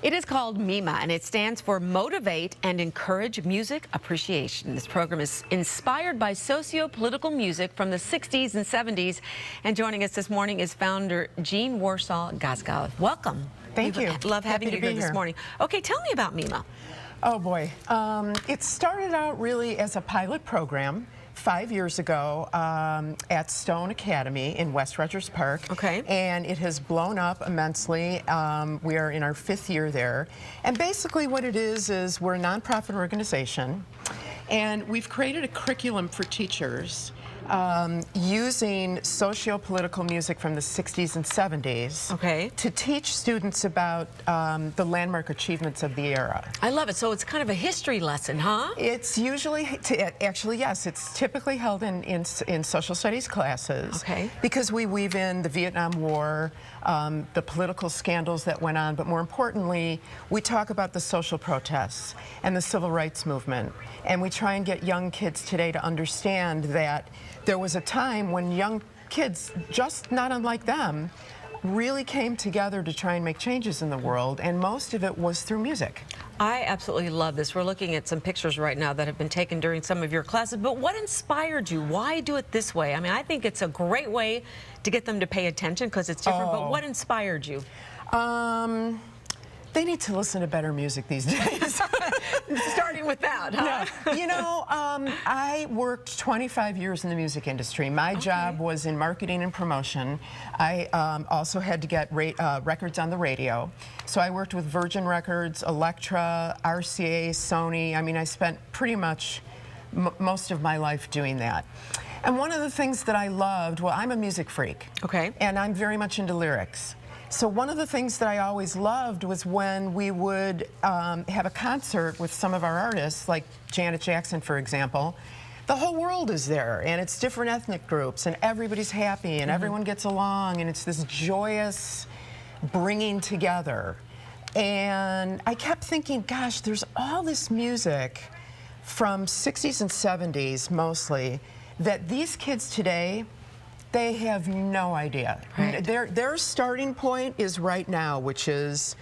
It is called MeMA, and it stands for Motivate and Encourage Music Appreciation. This program is inspired by socio-political music from the 60s and 70s. And joining us this morning is founder Jeanne Warsaw-Gazga. Welcome. Thank you. Love having you here this morning. Okay, tell me about MeMA. Oh, boy. It started out really as a pilot program 5 years ago at Stone Academy in West Rogers Park. Okay. And it has blown up immensely. We are in our 5th year there. And basically what it is we're a nonprofit organization, and we've created a curriculum for teachers using socio-political music from the 60s and 70s, okay, to teach students about the landmark achievements of the era. I love it. So it's kind of a history lesson, huh? It's usually, actually, yes, it's typically held in social studies classes. Okay. Because we weave in the Vietnam War, the political scandals that went on, but more importantly, we talk about the social protests and the civil rights movement. And we try and get young kids today to understand that there was a time when young kids, just not unlike them, really came together to try and make changes in the world, and most of it was through music. I absolutely love this. We're looking at some pictures right now that have been taken during some of your classes, but what inspired you? Why do it this way? I mean, I think it's a great way to get them to pay attention because it's different, but what inspired you? They need to listen to better music these days. Starting with that, huh? Yeah. You know, I worked 25 years in the music industry. My job was in marketing and promotion. I also had to get records on the radio. So I worked with Virgin Records, Elektra, RCA, Sony. I mean, I spent pretty much most of my life doing that. And one of the things that I loved, well, I'm a music freak. Okay. And I'm very much into lyrics. So one of the things that I always loved was when we would have a concert with some of our artists, like Janet Jackson, for example. The whole world is there, and it's different ethnic groups, and everybody's happy, and everyone gets along, and it's this joyous bringing together. And I kept thinking, gosh, there's all this music from 60s and 70s, mostly, that these kids today, they have no idea. Right. Their starting point is right now, which is,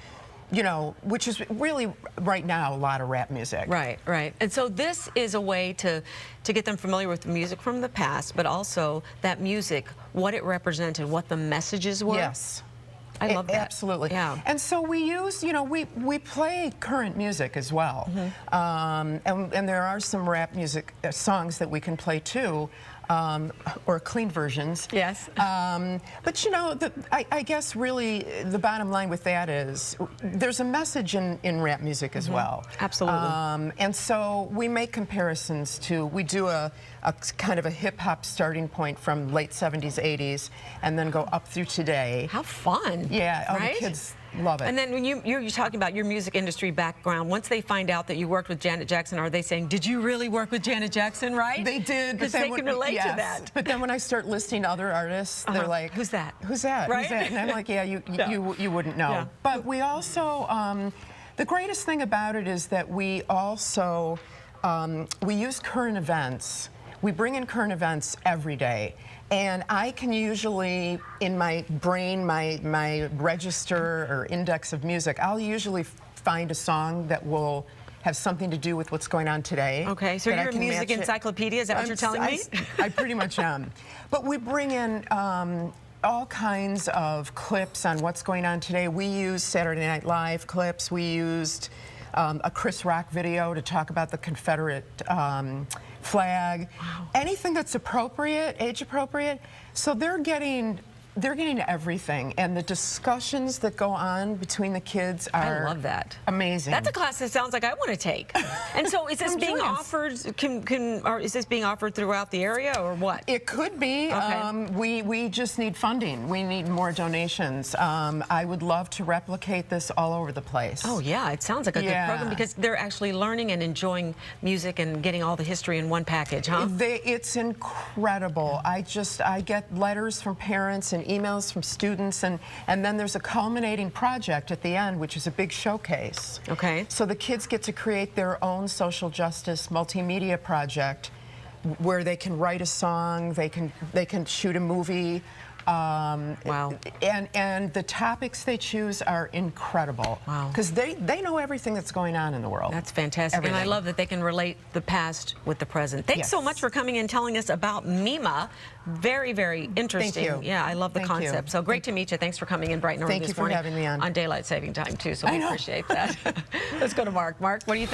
you know, which is really right now a lot of rap music. Right, right. And so this is a way to get them familiar with the music from the past, but also that music, what it represented, what the messages were. Yes. I love that. Absolutely. Yeah. And so we use, you know, we play current music as well. And there are some rap music songs that we can play too, or clean versions. Yes. But you know, I guess really the bottom line with that is there's a message in rap music as well. Absolutely. And so we make comparisons to, we do a kind of a hip-hop starting point from late 70s, 80s, and then go up through today. How fun. Yeah, right? The kids love it. And then when you're talking about your music industry background, once they find out that you worked with Janet Jackson, are they saying, did you really work with Janet Jackson, right? They did. Because they can relate to that. But then when I start listing other artists, they're like, who's that? Who's that? Right? Who's that? And I'm like, yeah, you wouldn't know. Yeah. But we also, the greatest thing about it is that we also, we use current events. We bring in current events every day. And I can usually, in my brain, my register or index of music, I'll usually find a song that will have something to do with what's going on today. Okay, so you're a music encyclopedia, is that what you're telling me? I pretty much am. But we bring in all kinds of clips on what's going on today. We use Saturday Night Live clips. We used a Chris Rock video to talk about the Confederate flag. Wow. Anything that's appropriate, age appropriate. So they're getting everything, and the discussions that go on between the kids are I love that. Amazing. That's a class that sounds like I want to take. And so is this being offered, or is this being offered throughout the area, or what? It could be. Okay. We just need funding. We need more donations. I would love to replicate this all over the place. Oh yeah, it sounds like a good program because they're actually learning and enjoying music and getting all the history in one package, huh? It's incredible. I get letters from parents and emails from students, and then there's a culminating project at the end, which is a big showcase. Okay. So the kids get to create their own social justice multimedia project where they can write a song, they can shoot a movie, Wow. And the topics they choose are incredible. Wow. Because they know everything that's going on in the world. That's fantastic. Everything. And I love that they can relate the past with the present. Thanks so much for coming and telling us about MeMA. Very, very interesting. Thank you. Yeah, I love the Thank concept. you. So great to meet you. Thanks for coming in bright and early Thank this you for morning. having me on. Daylight saving time, too, so we appreciate that. Let's go to Mark. Mark, what do you think?